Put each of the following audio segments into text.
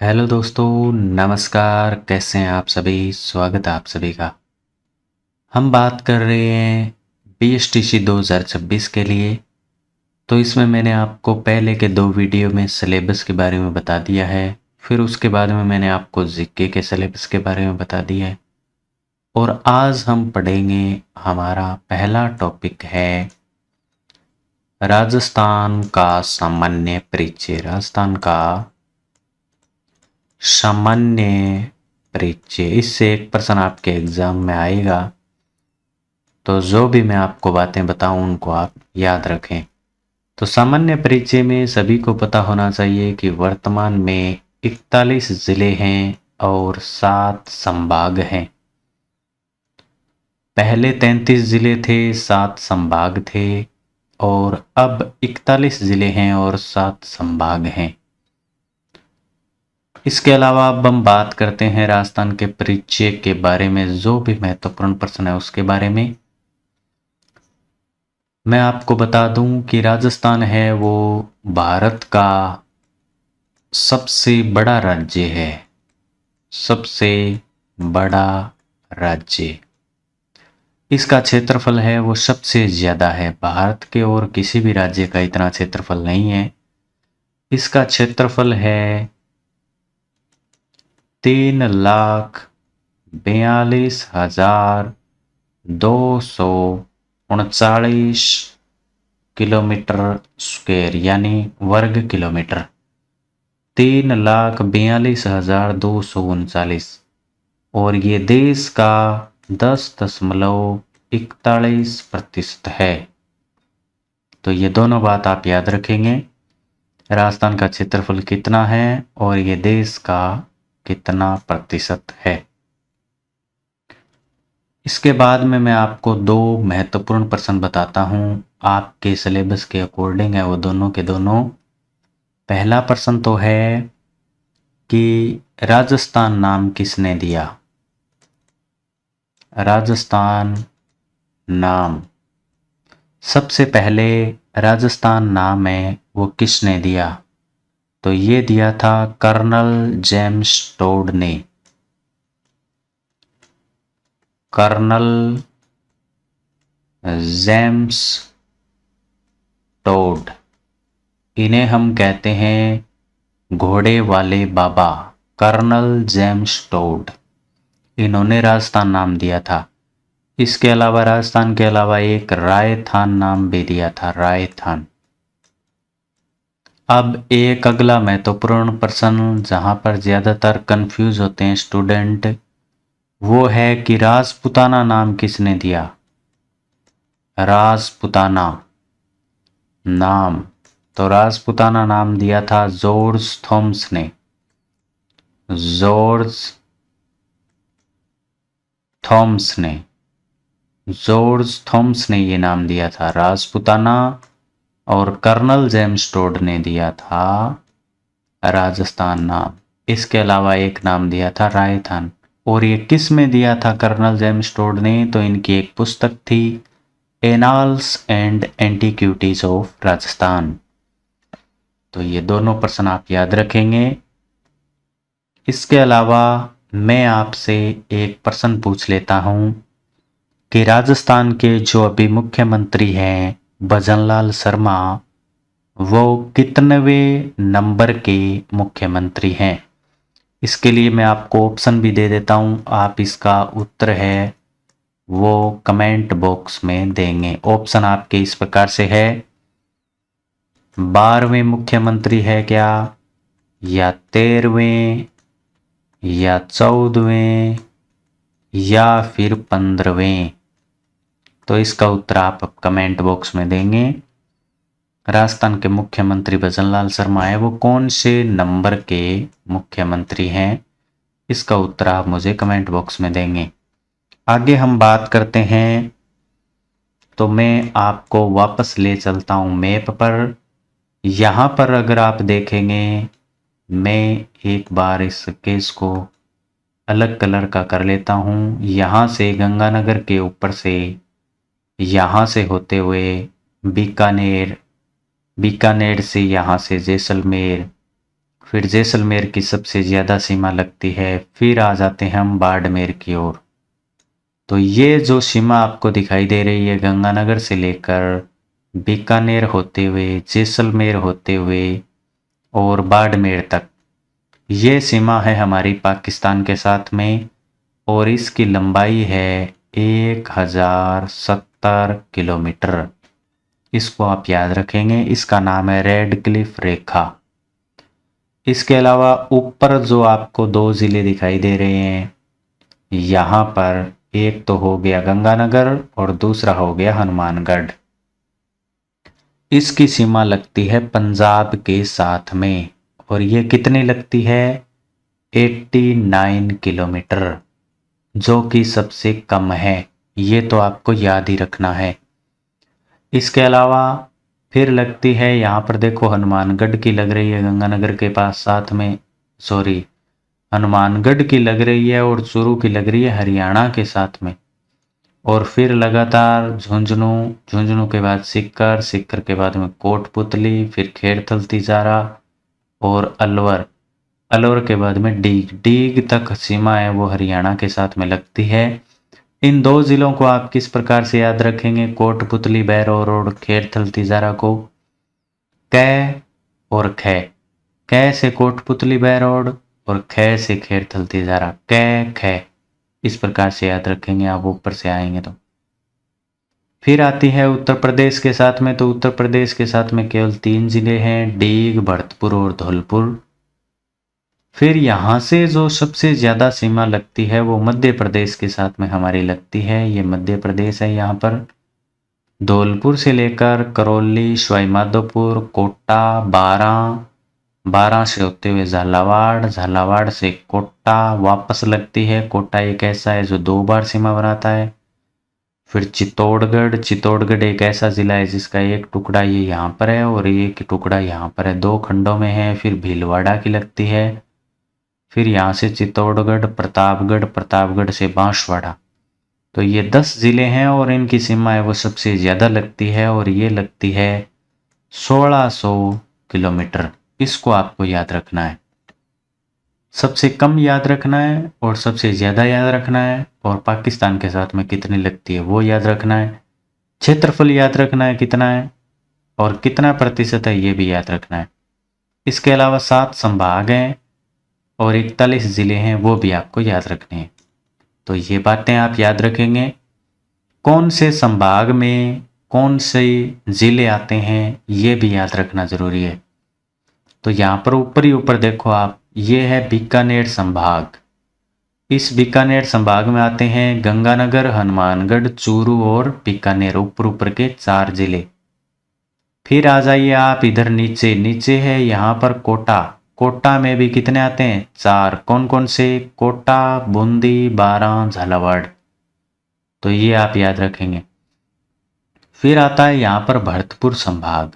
Hello दोस्तों, नमस्कार। कैसे हैं आप सभी? स्वागत है आप सभी का। हम बात कर रहे हैं बीएसटीसी 2026 के लिए। तो इसमें मैंने आपको पहले के 2 वीडियो में सिलेबस के बारे में बता दिया है। फिर उसके बाद में मैंने आपको जीके के सिलेबस के बारे में बता दिया है। और आज हम पढ़ेंगे, हमारा पहला टॉपिक है राजस्थान का सामान्य परिचय। राजस्थान का सामान्य परिचय, इससे एक प्रश्न आपके एग्जाम में आएगा। तो जो भी मैं आपको बातें बताऊं उनको आप याद रखें। तो सामान्य परिचय में सभी को पता होना चाहिए कि वर्तमान में 41 जिले हैं और 7 संभाग हैं। पहले 33 जिले थे, 7 संभाग थे, और अब 41 जिले हैं और 7 संभाग हैं। इसके अलावा अब हम बात करते हैं राजस्थान के परिचय के बारे में। जो भी महत्वपूर्ण प्रश्न है उसके बारे में मैं आपको बता दूं कि राजस्थान है वो भारत का सबसे बड़ा राज्य है। सबसे बड़ा राज्य, इसका क्षेत्रफल है वो सबसे ज्यादा है। भारत के और किसी भी राज्य का इतना क्षेत्रफल नहीं है। इसका क्षेत्रफल है 3,42,239 किलोमीटर स्क्वायर, यानी वर्ग किलोमीटर। 3,42,239, और ये देश का 10.41% है। तो ये दोनों बात आप याद रखेंगे, राजस्थान का क्षेत्रफल कितना है और ये देश का कितना प्रतिशत है। इसके बाद में मैं आपको 2 महत्वपूर्ण प्रश्न बताता हूं, आपके सिलेबस के अकॉर्डिंग है वो दोनों के दोनों। पहला प्रश्न तो है कि राजस्थान नाम किसने दिया। राजस्थान नाम, सबसे पहले राजस्थान नाम है वो किसने दिया? तो ये दिया था कर्नल जेम्स टोड ने। कर्नल जेम्स टोड, इन्हें हम कहते हैं घोड़े वाले बाबा। कर्नल जेम्स टोड, इन्होंने राजस्थान नाम दिया था। इसके अलावा राजस्थान के अलावा एक रायथान नाम भी दिया था, रायथान। अब एक अगला महत्वपूर्ण प्रश्न जहां पर ज्यादातर कंफ्यूज होते हैं स्टूडेंट, वो है कि राजपुताना नाम किसने दिया। राजपुताना नाम, तो राजपुताना नाम दिया था जॉर्ज थॉमस ने। जॉर्ज थॉमस ने, जॉर्ज थॉमस ने ये नाम दिया था राजपुताना। और कर्नल जेम्स टोड ने दिया था राजस्थान नाम। इसके अलावा एक नाम दिया था रायथान। और ये किस में दिया था कर्नल जेम्स टोड ने? तो इनकी एक पुस्तक थी, annals and antiquities of Rajasthan. तो ये दोनों प्रश्न आप याद रखेंगे। इसके अलावा मैं आपसे एक प्रश्न पूछ लेता हूं कि राजस्थान के जो अभी मुख्यमंत्री हैं भजनलाल शर्मा, वो कितनवें नंबर के मुख्यमंत्री हैं? इसके लिए मैं आपको ऑप्शन भी दे देता हूं, आप इसका उत्तर है वो कमेंट बॉक्स में देंगे। ऑप्शन आपके इस प्रकार से है, 12वें मुख्यमंत्री है क्या, या 13वें, या 14वें, या फिर 15वें? तो इसका उत्तर आप कमेंट बॉक्स में देंगे। राजस्थान के मुख्यमंत्री भजनलाल शर्मा है वो कौन से नंबर के मुख्यमंत्री हैं? इसका उत्तर आप मुझे कमेंट बॉक्स में देंगे। आगे हम बात करते हैं, तो मैं आपको वापस ले चलता हूं मैप पर। यहां पर अगर आप देखेंगे, मैं एक बार इस केस को अलग कलर का कर लेता हूं। यहां से गंगानगर के ऊपर से, यहां से होते हुए बीकानेर, बीकानेर से यहाँ से जैसलमेर, फिर जैसलमेर की सबसे ज़्यादा सीमा लगती है। फिर आ जाते हैं हम बाड़मेर की ओर। तो ये जो सीमा आपको दिखाई दे रही है, गंगानगर से लेकर बीकानेर होते हुए, जैसलमेर होते हुए और बाड़मेर तक, ये सीमा है हमारी पाकिस्तान के साथ में और इसकी लंबाई है 1070 किलोमीटर। इसको आप याद रखेंगे, इसका नाम है रेड क्लिफ रेखा। इसके अलावा ऊपर जो आपको दो ज़िले दिखाई दे रहे हैं, यहाँ पर एक तो हो गया गंगानगर और दूसरा हो गया हनुमानगढ़। इसकी सीमा लगती है पंजाब के साथ में और ये कितनी लगती है? 89 किलोमीटर, जो कि सबसे कम है। ये तो आपको याद ही रखना है। इसके अलावा फिर लगती है, यहाँ पर देखो हनुमानगढ़ की लग रही है गंगानगर के पास साथ में, सॉरी हनुमानगढ़ की लग रही है और चूरू की लग रही है हरियाणा के साथ में। और फिर लगातार झुंझुनू, झुंझुनू के बाद सिक्कर, सिक्कर के बाद में कोटपुतली, फिर खेड़थल तिजारा और अलवर, अलवर के बाद में डीग, डीग तक सीमा है वो हरियाणा के साथ में लगती है। इन दो ज़िलों को आप किस प्रकार से याद रखेंगे? कोटपुतली बैरोर और खेड़थल तिजारा को कै और खे, कै से कोटपुतली बैरोड और खे से खेड़थल तिजारा, कै खे, इस प्रकार से याद रखेंगे आप ऊपर से आएंगे तो। फिर आती है उत्तर प्रदेश के साथ में, तो उत्तर प्रदेश के साथ में केवल 3 ज़िले हैं, डीग, भरतपुर और धौलपुर। फिर यहाँ से जो सबसे ज़्यादा सीमा लगती है वो मध्य प्रदेश के साथ में हमारी लगती है। ये मध्य प्रदेश है। यहाँ पर धौलपुर से लेकर करौली, सवाईमाधोपुर, कोटा, बारां, बारां से होते हुए झालावाड़, झालावाड़ से कोटा वापस लगती है। कोटा एक ऐसा है जो 2 बार सीमा बनाता है। फिर चित्तौड़गढ़, चित्तौड़गढ़ एक ऐसा ज़िला है जिसका एक टुकड़ा ये यहाँ पर है और एक टुकड़ा यहाँ पर है, 2 खंडों में है। फिर भीलवाड़ा की लगती है। फिर यहाँ से चित्तौड़गढ़, प्रतापगढ़, प्रतापगढ़ से बांसवाड़ा। तो ये 10 ज़िले हैं और इनकी सीमा है वो सबसे ज़्यादा लगती है और ये लगती है 1600 किलोमीटर। इसको आपको याद रखना है। सबसे कम याद रखना है और सबसे ज़्यादा याद रखना है और पाकिस्तान के साथ में कितनी लगती है वो याद रखना है। क्षेत्रफल याद रखना है कितना है और कितना प्रतिशत है ये भी याद रखना है। इसके अलावा 7 संभाग हैं और 41 ज़िले हैं, वो भी आपको याद रखने हैं। तो ये बातें आप याद रखेंगे। कौन से संभाग में कौन से ज़िले आते हैं ये भी याद रखना ज़रूरी है। तो यहाँ पर ऊपर ही ऊपर देखो आप, ये है बीकानेर संभाग। इस बीकानेर संभाग में आते हैं गंगानगर, हनुमानगढ़, चूरू और बीकानेर, ऊपर ऊपर के 4 ज़िले। फिर आ जाइए आप इधर नीचे, नीचे है यहाँ पर कोटा। कोटा में भी कितने आते हैं? 4। कौन कौन से? कोटा, बूंदी, बारां, झालावाड़। तो ये आप याद रखेंगे। फिर आता है यहाँ पर भरतपुर संभाग।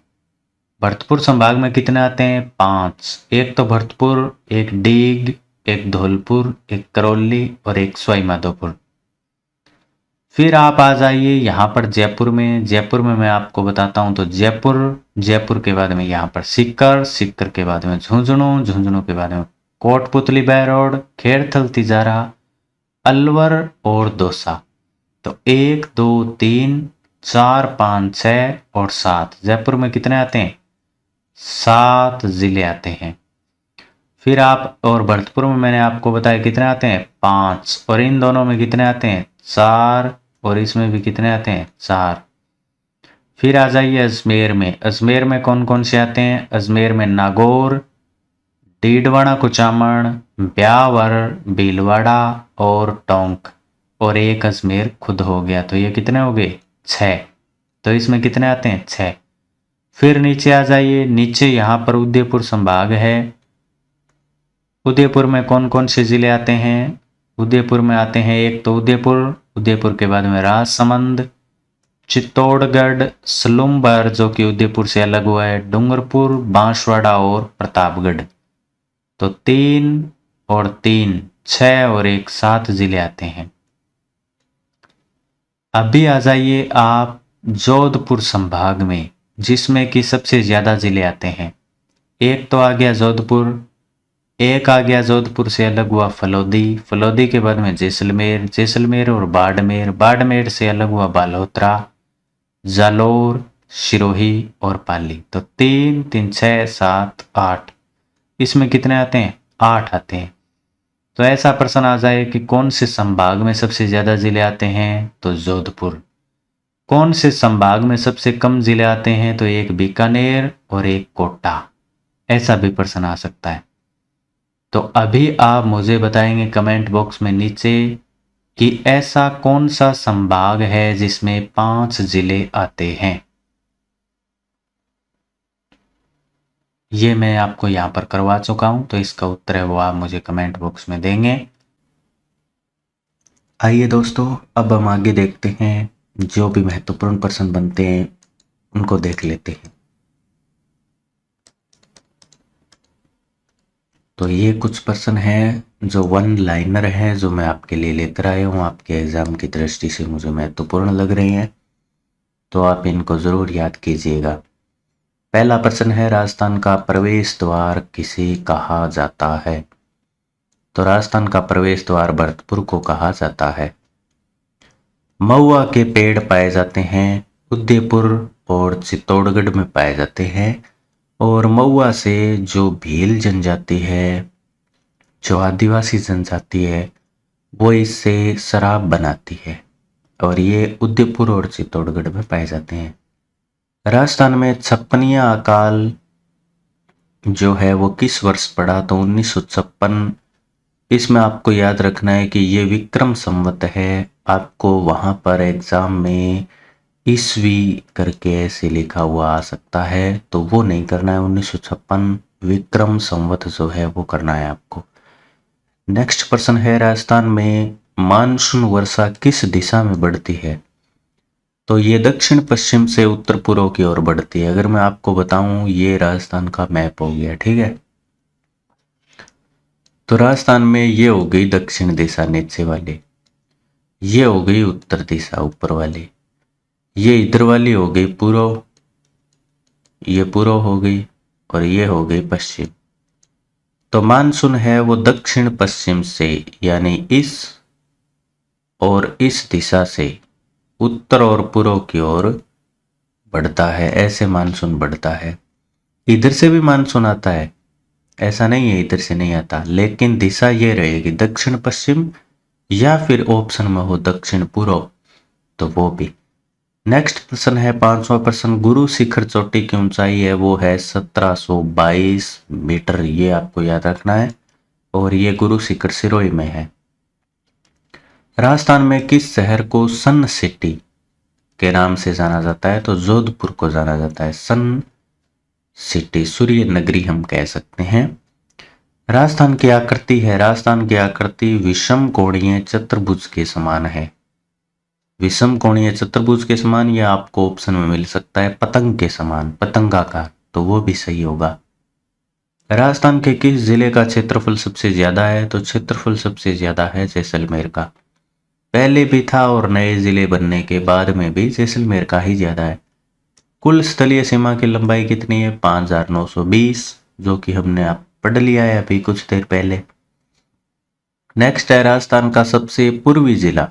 भरतपुर संभाग में कितने आते हैं? 5। एक तो भरतपुर, एक डीग, एक धौलपुर, एक करौली और एक सवाईमाधोपुर। फिर आप आ जाइए यहाँ पर जयपुर में। जयपुर में मैं आपको बताता हूँ, तो जयपुर, जयपुर के बाद में यहाँ पर सिक्कर, सिक्कर के बाद में झुंझुनू, झुंझुनू के बाद में कोटपुतली बैरोड, खेड़थल तिजारा, अलवर और दौसा। तो 1, 2, 3, 4, 5, 6 और 7। जयपुर में कितने आते हैं? 7 ज़िले आते हैं। फिर आप, और भरतपुर में मैंने आपको बताया कितने आते हैं? 5। और इन दोनों में कितने आते हैं? 4। और इसमें भी कितने आते हैं? 4। फिर आ जाइए अजमेर में। अजमेर में कौन कौन से आते हैं? अजमेर में नागौर, डीडवाना, कुचामन, ब्यावर, भीलवाड़ा और टोंक और एक अजमेर खुद हो गया। तो ये कितने हो गए? 6। तो इसमें कितने आते हैं? 6। फिर नीचे आ जाइए। नीचे यहाँ पर उदयपुर संभाग है। उदयपुर में कौन कौन से ज़िले आते हैं? उदयपुर में आते हैं एक तो उदयपुर, उदयपुर के बाद में राजसमंद, चित्तौड़गढ़, सलूमबर जो कि उदयपुर से अलग हुआ है, डूंगरपुर, बांसवाड़ा और प्रतापगढ़। तो 3 और 3 6 और 1 7 ज़िले आते हैं। अभी आ जाइए आप जोधपुर संभाग में, जिसमें कि सबसे ज़्यादा ज़िले आते हैं। एक तो आ गया जोधपुर, एक आ गया जोधपुर से अलग हुआ फलोदी, फलोदी के बाद में जैसलमेर, जैसलमेर और बाड़मेर, बाड़मेर से अलग हुआ बालोतरा, जालोर, सिरोही और पाली। तो 3 3 6 7 8, इसमें कितने आते हैं? 8 आते हैं। तो ऐसा प्रश्न आ जाए कि कौन से संभाग में सबसे ज्यादा जिले आते हैं, तो जोधपुर। कौन से संभाग में सबसे कम जिले आते हैं, तो एक बीकानेर और एक कोटा। ऐसा भी प्रश्न आ सकता है। तो अभी आप मुझे बताएंगे कमेंट बॉक्स में नीचे कि ऐसा कौन सा संभाग है जिसमें 5 जिले आते हैं। ये मैं आपको यहां पर करवा चुका हूं, तो इसका उत्तर है वो आप मुझे कमेंट बॉक्स में देंगे। आइए दोस्तों, अब हम आगे देखते हैं, जो भी महत्वपूर्ण प्रश्न बनते हैं उनको देख लेते हैं। तो ये कुछ प्रश्न हैं जो वन लाइनर हैं, जो मैं आपके लिए लेकर आया हूँ, आपके एग्जाम की दृष्टि से मुझे महत्वपूर्ण लग रहे हैं, तो आप इनको जरूर याद कीजिएगा। पहला प्रश्न है, राजस्थान का प्रवेश द्वार किसे कहा जाता है? तो राजस्थान का प्रवेश द्वार भरतपुर को कहा जाता है। महुआ के पेड़ पाए जाते हैं, उदयपुर और चित्तौड़गढ़ में पाए जाते हैं। और महुआ से जो भील जनजाति है, जो आदिवासी जनजाति है, वो इससे शराब बनाती है, और ये उदयपुर और चित्तौड़गढ़ में पाए जाते हैं। राजस्थान में छप्पनिया अकाल जो है वो किस वर्ष पड़ा? तो 1956। इसमें आपको याद रखना है कि ये विक्रम संवत है। आपको वहां पर एग्जाम में ईस्वी करके ऐसे लिखा हुआ आ सकता है, तो वो नहीं करना है। 1956 विक्रम संवत जो है वो करना है आपको। नेक्स्ट प्रश्न है, राजस्थान में मानसून वर्षा किस दिशा में बढ़ती है? तो ये दक्षिण पश्चिम से उत्तर पूर्व की ओर बढ़ती है। अगर मैं आपको बताऊं, ये राजस्थान का मैप हो गया, ठीक है। तो राजस्थान में ये हो गई दक्षिण दिशा नीचे वाली, ये हो गई उत्तर दिशा ऊपर वाली, ये इधर वाली हो गई पूर्व, ये पूर्व हो गई, और ये हो गई पश्चिम। तो मानसून है वो दक्षिण पश्चिम से, यानी इस और इस दिशा से उत्तर और पूर्व की ओर बढ़ता है। ऐसे मानसून बढ़ता है। इधर से भी मानसून आता है, ऐसा नहीं है इधर से नहीं आता, लेकिन दिशा ये रहेगी दक्षिण पश्चिम, या फिर ऑप्शन में हो दक्षिण पूर्व, तो वो भी। नेक्स्ट प्रश्न है 5वां प्रश्न, गुरु शिखर चोटी की ऊंचाई है वो है 1722 मीटर। ये आपको याद रखना है, और ये गुरु शिखर सिरोही में है। राजस्थान में किस शहर को सन सिटी के नाम से जाना जाता है? तो जोधपुर को जाना जाता है सन सिटी, सूर्य नगरी हम कह सकते हैं। राजस्थान की आकृति है, राजस्थान की आकृति विषम कोणीय चतुर्भुज के समान है। विषम कोणीय चतुर्भुज के समान, या आपको ऑप्शन में मिल सकता है पतंग के समान, पतंगाकार, तो वो भी सही होगा। राजस्थान के किस जिले का क्षेत्रफल सबसे ज्यादा है? तो क्षेत्रफल सबसे ज्यादा है जैसलमेर का। पहले भी था और नए जिले बनने के बाद में भी जैसलमेर का ही ज्यादा है। कुल स्थलीय सीमा की लंबाई कितनी है? 5920, जो कि हमने आप पढ़ लिया है अभी कुछ देर पहले। नेक्स्ट है, राजस्थान का सबसे पूर्वी जिला।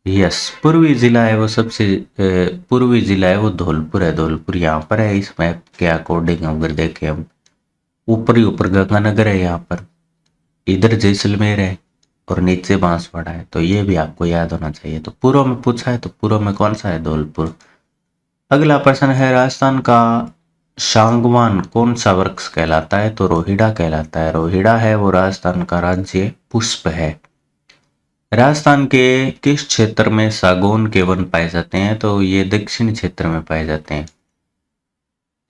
यस, पूर्वी जिला है वो सबसे पूर्वी जिला है वो धौलपुर है। धौलपुर यहाँ पर है इस मैप के अकॉर्डिंग। अगर देखें हम, ऊपर ही ऊपर गंगानगर है, यहाँ पर इधर जैसलमेर है और नीचे बांसवाड़ा है, तो ये भी आपको याद होना चाहिए। तो पूर्व में पूछा है, तो पूर्व में कौन सा है? धौलपुर। अगला प्रश्न है, राजस्थान का सांगवान कौन सा वृक्ष कहलाता है? तो रोहिड़ा कहलाता है। रोहिड़ा है वो राजस्थान का राज्य पुष्प है। राजस्थान के किस क्षेत्र में सागौन के वन पाए जाते हैं? तो ये दक्षिण क्षेत्र में पाए जाते हैं।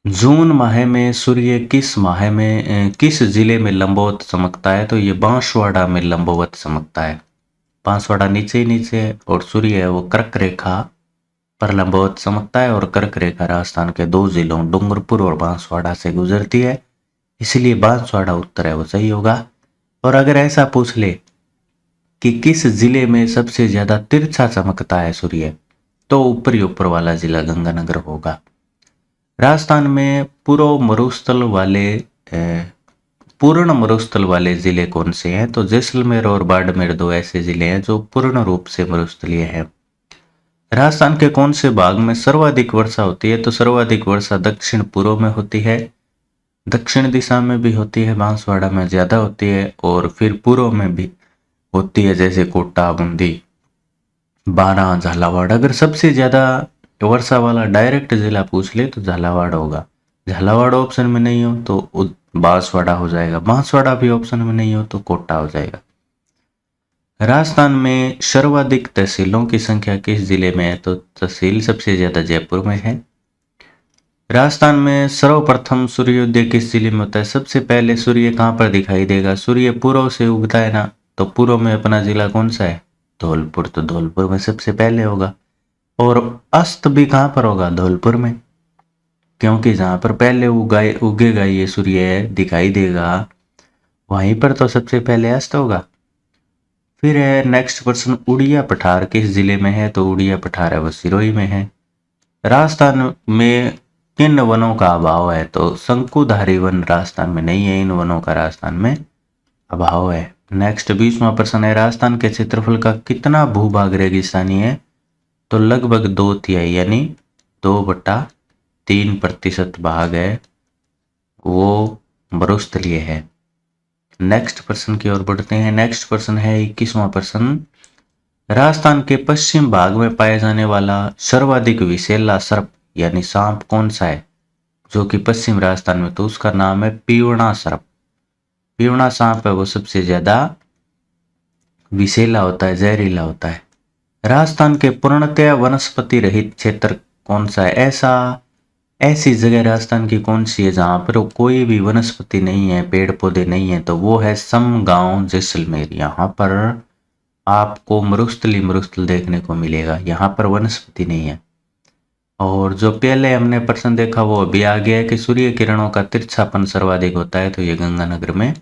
जून माह में सूर्य किस माह में किस जिले में लंबवत चमकता है? तो ये बांसवाड़ा में लंबवत चमकता है। बांसवाड़ा नीचे ही नीचे है, और सूर्य है वो कर्क रेखा पर लंबवत चमकता है, और कर्क रेखा राजस्थान के 2 जिलों डूंगरपुर और बांसवाड़ा से गुजरती है, इसलिए बांसवाड़ा उत्तर है वो सही होगा। और अगर ऐसा पूछ ले कि किस जिले में सबसे ज्यादा तिरछा चमकता है सूर्य, तो ऊपरी ऊपर वाला जिला गंगानगर होगा। राजस्थान में पूर्व मरुस्थल वाले पूर्ण मरुस्थल वाले जिले कौन से हैं? तो जैसलमेर और बाड़मेर दो ऐसे जिले हैं जो पूर्ण रूप से मरुस्थलीय हैं। राजस्थान के कौन से भाग में सर्वाधिक वर्षा होती है? तो सर्वाधिक वर्षा दक्षिण पूर्व में होती है, दक्षिण दिशा में भी होती है, बांसवाड़ा में ज्यादा होती है, और फिर पूर्व में भी होती है, जैसे कोटा, बूंदी, बारां, झालावाड़। अगर सबसे ज्यादा वर्षा वाला डायरेक्ट जिला पूछ ले तो झालावाड़ होगा। झालावाड़ ऑप्शन में नहीं हो तो बांसवाड़ा हो जाएगा, बांसवाड़ा भी ऑप्शन में नहीं हो तो कोटा हो जाएगा। राजस्थान में सर्वाधिक तहसीलों की संख्या किस जिले में है? तो तहसील सबसे ज्यादा जयपुर में है। राजस्थान में सर्वप्रथम सूर्योदय किस जिले में होता है? सबसे पहले सूर्य कहाँ पर दिखाई देगा? सूर्य पूर्व से उगता है ना, तो पूर्व में अपना जिला कौन सा है? धौलपुर। तो धौलपुर में सबसे पहले होगा। और अस्त भी कहाँ पर होगा? धौलपुर में, क्योंकि जहां पर पहले उगेगा ये सूर्य दिखाई देगा वहीं पर तो सबसे पहले अस्त होगा। फिर है नेक्स्ट प्रश्न, उड़िया पठार किस जिले में है? तो उड़िया पठार है वो सिरोही में है। राजस्थान में किन वनों का अभाव है? तो शंकुधारी वन राजस्थान में नहीं है, इन वनों का राजस्थान में अभाव है। नेक्स्ट 20वां प्रश्न है, राजस्थान के क्षेत्रफल का कितना भूभाग रेगिस्तानी है? तो लगभग 2/3 यानी 2/3% भाग है वो मरुस्थलीय है। नेक्स्ट प्रश्न की ओर बढ़ते हैं। नेक्स्ट प्रश्न है 21वां प्रश्न, राजस्थान के पश्चिम भाग में पाया जाने वाला सर्वाधिक विषैला सर्प यानी सांप कौन सा है जो कि पश्चिम राजस्थान में? तो उसका नाम है पीवड़ा सर्प। पीवड़ा सांप है वो सबसे ज्यादा विषैला होता है, जहरीला होता है। राजस्थान के पूर्णतया वनस्पति रहित क्षेत्र कौन सा है? ऐसी जगह राजस्थान की कौन सी है जहां पर कोई भी वनस्पति नहीं है, पेड़ पौधे नहीं है? तो वो है समगांव जैसलमेर। यहाँ पर आपको मरुस्थल देखने को मिलेगा, यहाँ पर वनस्पति नहीं है। और जो पहले हमने प्रश्न देखा वो अभी आ गया है कि सूर्य किरणों का तिरछापन सर्वाधिक होता है, तो ये गंगानगर में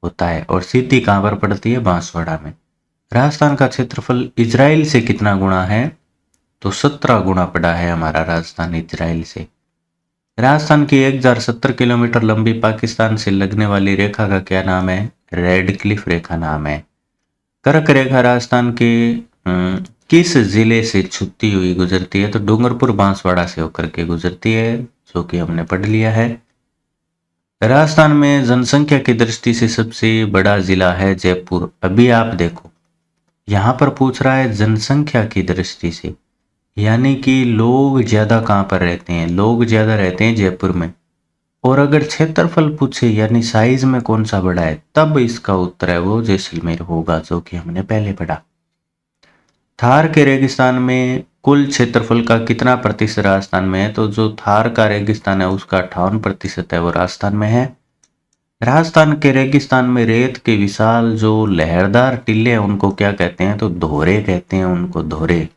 होता है। और सीधी कहाँ पर पड़ती है? बांसवाड़ा में। राजस्थान का क्षेत्रफल इजराइल से कितना गुना है? तो 17 गुना पड़ा है हमारा राजस्थान इजराइल से। राजस्थान की 1070 किलोमीटर लंबी पाकिस्तान से लगने वाली रेखा का क्या नाम है? रेड क्लिफ रेखा नाम है। कर्क रेखा राजस्थान के किस जिले से छुट्टी हुई गुजरती है? तो डूंगरपुर बांसवाड़ा से होकर के गुजरती है, जो कि हमने पढ़ लिया है। राजस्थान में जनसंख्या की दृष्टि से सबसे बड़ा जिला है जयपुर। अभी आप देखो यहाँ पर पूछ रहा है जनसंख्या की दृष्टि से, यानी कि लोग ज्यादा कहाँ पर रहते हैं? लोग ज्यादा रहते हैं जयपुर में। और अगर क्षेत्रफल पूछे यानी साइज में कौन सा बड़ा है, तब इसका उत्तर है वो जैसलमेर होगा, जो कि हमने पहले पढ़ा। थार के रेगिस्तान में कुल क्षेत्रफल का कितना प्रतिशत राजस्थान में है? तो जो थार का रेगिस्तान है उसका 58% है वो राजस्थान में है। राजस्थान के रेगिस्तान में रेत के विशाल जो लहरदार टीले हैं उनको क्या कहते हैं? तो धोरे कहते हैं उनको, धोरे।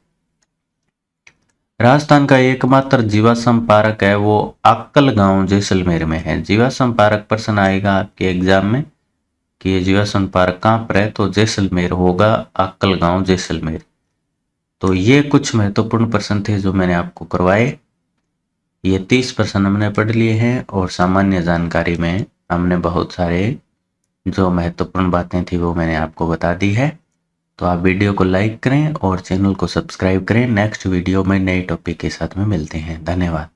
राजस्थान का एकमात्र जीवाश्म पार्क है वो अक्कल गांव जैसलमेर में है। जीवाश्म पार्क प्रश्न आएगा आपके एग्जाम में कि ये जीवाश्म पार्क कहाँ पर है? तो जैसलमेर होगा, अक्कल गांव जैसलमेर। तो ये कुछ महत्वपूर्ण प्रश्न थे जो मैंने आपको करवाए। ये 30 प्रश्न हमने पढ़ लिए हैं और सामान्य जानकारी में हमने बहुत सारे जो महत्वपूर्ण बातें थी वो मैंने आपको बता दी है। तो आप वीडियो को लाइक करें और चैनल को सब्सक्राइब करें। नेक्स्ट वीडियो में नए टॉपिक के साथ में मिलते हैं। धन्यवाद।